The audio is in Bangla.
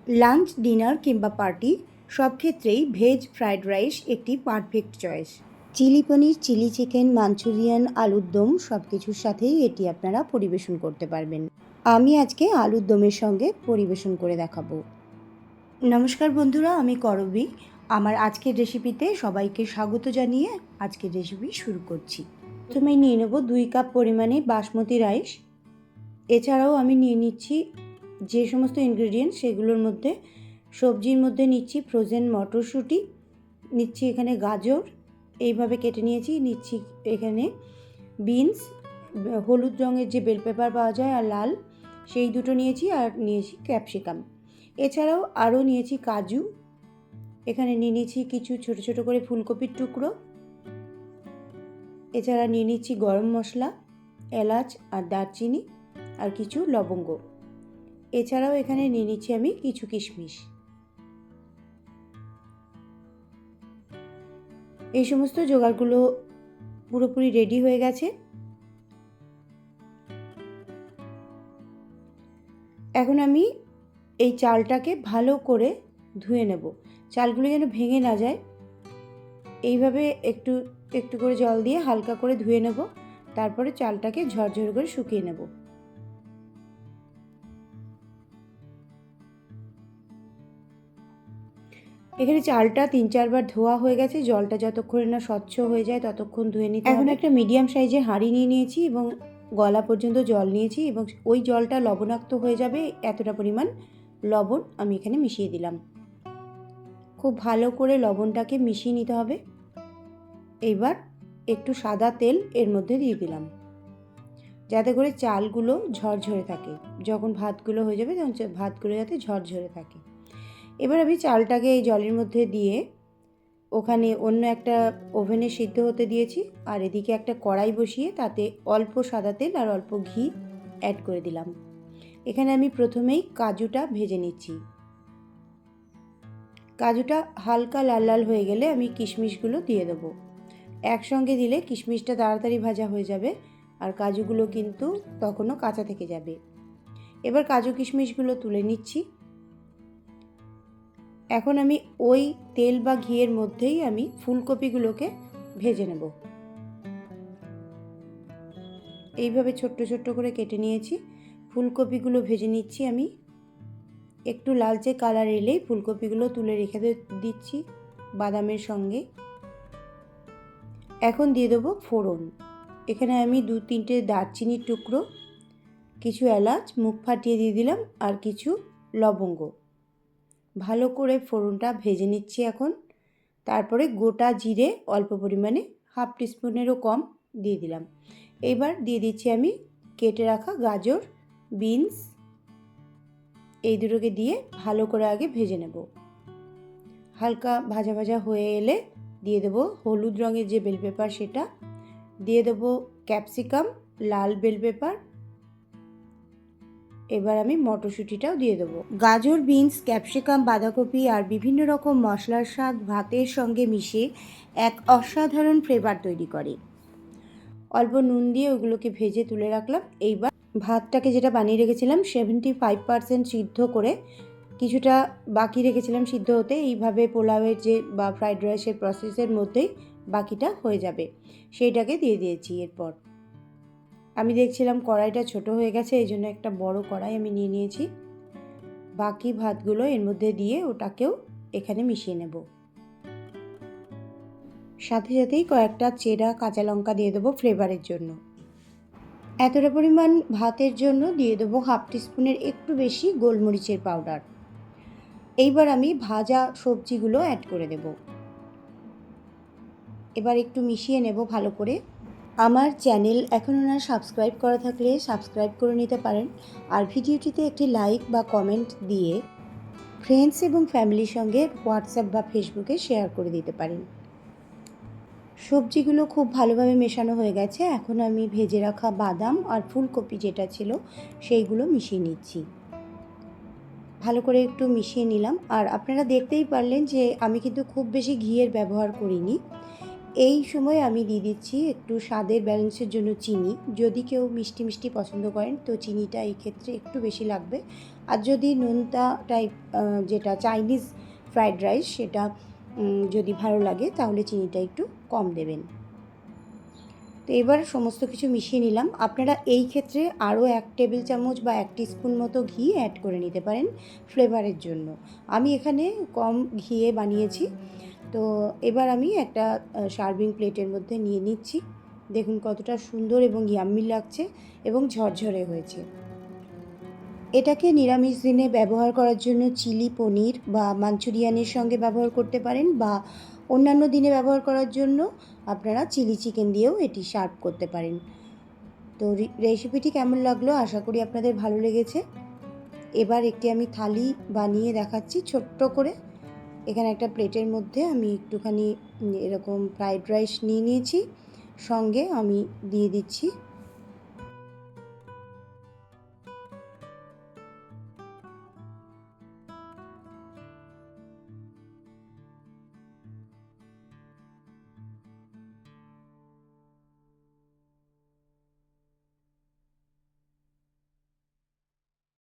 লাঞ্চ, ডিনার কিংবা পার্টি সব ক্ষেত্রেই ভেজ ফ্রায়েড রাইস একটি পারফেক্ট চয়েস। চিলি পনির, চিলি চিকেন, মাঞ্চুরিয়ান, আলুর দম সব কিছুর সাথেই এটি আপনারা পরিবেশন করতে পারবেন। আমি আজকে আলুর দমের সঙ্গে পরিবেশন করে দেখাবো। নমস্কার বন্ধুরা, আমি করবী। আমার আজকের রেসিপিতে সবাইকে স্বাগত জানিয়ে আজকের রেসিপি শুরু করছি। প্রথমেই নিয়ে নেব 2 কাপ পরিমাণে বাসমতি রাইস। এছাড়াও আমি নিয়ে নিচ্ছি যে সমস্ত ইনগ্রেডিয়েন্টস, সেগুলোর মধ্যে সবজির মধ্যে নিচ্ছি ফ্রোজেন মটরশুঁটি, নিচ্ছি এখানে গাজর এইভাবে কেটে নিচ্ছি এখানে বিনস, হলুদ রঙের যে বেল পেপার পাওয়া যায় আর লাল, সেই দুটো নিয়েছি, আর নিয়েছি ক্যাপসিকাম। এছাড়াও আরও নিয়েছি কাজু, এখানে নিয়ে নিচ্ছি কিছু ছোট ছোট করে ফুলকপির টুকরো। এছাড়া নিয়ে নিচ্ছি গরম মশলা, এলাচ আর দারচিনি আর কিছু লবঙ্গ। এছাড়াও এখানে নিয়ে নিচ্ছি আমি কিছু কিশমিশ। এই সমস্ত জোগাড়গুলো পুরোপুরি রেডি হয়ে গেছে। এখন আমি এই চালটাকে ভালো করে ধুয়ে নেব। চালগুলো যেন ভেঙে না যায়, এইভাবে একটু একটু করে জল দিয়ে হালকা করে ধুয়ে নেব। তারপরে চালটাকে ঝরঝরে করে শুকিয়ে নেব। এখানে চালটা 3-4 বার ধোয়া হয়ে গেছে। জলটা যতক্ষণ না স্বচ্ছ হয়ে যায় ততক্ষণ ধুয়ে নিতে হবে। এখন একটা মিডিয়াম সাইজের হাঁড়ি নিয়ে নিয়েছি এবং গলা পর্যন্ত জল নিয়েছি, এবং ওই জলটা লবণাক্ত হয়ে যাবে এতটা পরিমাণ লবণ আমি এখানে মিশিয়ে দিলাম। খুব ভালো করে লবণটাকে মিশিয়ে নিতে হবে। এইবার একটু সাদা তেল এর মধ্যে দিয়ে দিলাম, যাতে করে চালগুলো ঝরঝরে থাকে। যখন ভাতগুলো হয়ে যাবে তখন ভাতগুলো যাতে ঝরঝরে থাকে। এবার আমি চালটাকে এই জলের মধ্যে দিয়ে ওখানে অন্য একটা ওভেনে সিদ্ধ হতে দিয়েছি, আর এদিকে একটা কড়াই বসিয়ে তাতে অল্প সাদা তেল আর অল্প ঘি অ্যাড করে দিলাম। এখানে আমি প্রথমেই কাজুটা ভেজে নিচ্ছি। কাজুটা হালকা লাল লাল হয়ে গেলে আমি কিশমিশগুলো দিয়ে দেবো। একসঙ্গে দিলে কিশমিশটা তাড়াতাড়ি ভাজা হয়ে যাবে, আর কাজুগুলো কিন্তু তখনও কাঁচা থেকে যাবে। এবার কাজু কিশমিশগুলো তুলে নিচ্ছি। এখন আমি ওই তেল বা ঘিয়ের মধ্যেই আমি ফুলকপিগুলোকে ভেজে নেব। এইভাবে ছোট্ট ছোট্ট করে কেটে নিয়েছি। ফুলকপিগুলো ভেজে নিচ্ছি আমি। একটু লালচে কালার এলেই ফুলকপিগুলো তুলে রেখে দিচ্ছি বাদামের সঙ্গে। এখন দিয়ে দেবো ফোড়ন। এখানে আমি 2-3টে দারচিনির টুকরো, কিছু এলাচ মুখ ফাটিয়ে দিয়ে দিলাম, আর কিছু লবঙ্গ। ভালো করে ফোড়নটা ভেজে নিচ্ছি এখন। তারপরে গোটা জিরে অল্প পরিমাণে, 1/2 টিস্পুনেরও কম দিয়ে দিলাম। এবার দিয়ে দিচ্ছি আমি কেটে রাখা গাজর, বিনস, এই দুটোকে দিয়ে ভালো করে আগে ভেজে নেব। হালকা ভাজা ভাজা হয়ে এলে দিয়ে দেবো হলুদ রঙের যে বেল পেপার, সেটা দিয়ে দেবো, ক্যাপসিকাম, লাল বেল পেপার। এবার আমি মটরশুঁটিটাও দিয়ে দেবো। গাজর, বিনস, ক্যাপসিকাম, বাঁধাকপি আর বিভিন্ন রকম মশলার স্বাদ ভাতের সঙ্গে মিশে এক অসাধারণ ফ্লেভার তৈরি করে। অল্প নুন দিয়ে ওগুলোকে ভেজে তুলে রাখলাম। এইবার ভাতটাকে যেটা বানিয়ে রেখেছিলাম 75% সিদ্ধ করে কিছুটা বাকি রেখেছিলাম সিদ্ধ হতে। এইভাবে পোলাওয়ের যে বা ফ্রাইড রাইসের প্রসেসের মধ্যেই বাকিটা হয়ে যাবে, সেইটাকে দিয়ে দিয়েছি। এরপর আমি দেখছিলাম কড়াইটা ছোট হয়ে গেছে, এই জন্য একটা বড় কড়াই আমি নিয়ে নিয়েছি। বাকি ভাতগুলো এর মধ্যে দিয়ে ওটাকেও এখানে মিশিয়ে নেব। সাথে সাথেই কয়েকটা চেরা কাঁচা লঙ্কা দিয়ে দেবো ফ্লেভারের জন্য। এতটা পরিমাণ ভাতের জন্য দিয়ে দেবো 1/2 টিস্পুনের একটু বেশি গোলমরিচের পাউডার। এইবার আমি ভাজা সবজিগুলো অ্যাড করে দেব। এবার একটু মিশিয়ে নেব ভালো করে। আমার চ্যানেল এখনও না সাবস্ক্রাইব করা থাকলে সাবস্ক্রাইব করে নিতে পারেন, আর ভিডিওটিতে একটি লাইক বা কমেন্ট দিয়ে ফ্রেন্ডস এবং ফ্যামিলির সঙ্গে হোয়াটসঅ্যাপ বা ফেসবুকে শেয়ার করে দিতে পারেন। সবজিগুলো খুব ভালোভাবে মেশানো হয়ে গেছে। এখন আমি ভেজে রাখা বাদাম আর ফুলকপি যেটা ছিল সেইগুলো মিশিয়ে নিচ্ছি। ভালো করে একটু মিশিয়ে নিলাম। আর আপনারা দেখতেই পারলেন যে আমি কিন্তু খুব বেশি ঘিয়ের ব্যবহার করিনি। এই সময় আমি দিয়ে দিচ্ছি একটু স্বাদের ব্যালেন্সের জন্য চিনি। যদি কেউ মিষ্টি মিষ্টি পছন্দ করেন তো চিনিটা এই ক্ষেত্রে একটু বেশি লাগবে। আর যদি নোনতা টাইপ যেটা চাইনিজ ফ্রায়েড রাইস সেটা যদি ভালো লাগে তাহলে চিনিটা একটু কম দেবেন। তো এবার সমস্ত কিছু মিশিয়ে নিলাম। আপনারা এই ক্ষেত্রে আরও 1 টেবিল চামচ বা 1 টিস্পুন মতো ঘি অ্যাড করে নিতে পারেন ফ্লেভারের জন্য। আমি এখানে কম ঘিয়ে বানিয়েছি। তো এবার আমি একটা সার্ভিং প্লেটের মধ্যে নিয়ে নিচ্ছি। দেখুন কতটা সুন্দর এবং ইয়াম্মি লাগছে এবং ঝরঝরে হয়েছে। এটাকে নিরামিষ দিনে ব্যবহার করার জন্য চিলি পনির বা মাঞ্চুরিয়ানের সঙ্গে ব্যবহার করতে পারেন, বা অন্যান্য দিনে ব্যবহার করার জন্য আপনারা চিলি চিকেন দিয়েও এটি সার্ভ করতে পারেন। তো রেসিপিটি কেমন লাগলো আশা করি আপনাদের ভালো লেগেছে। এবার একটি আমি থালি বানিয়ে দেখাচ্ছি ছোট্ট করে। এখানে একটা প্লেটের মধ্যে আমি একটুখানি এরকম ফ্রাইড রাইস নিয়ে নিয়েছি, সঙ্গে আমি দিয়ে দিচ্ছি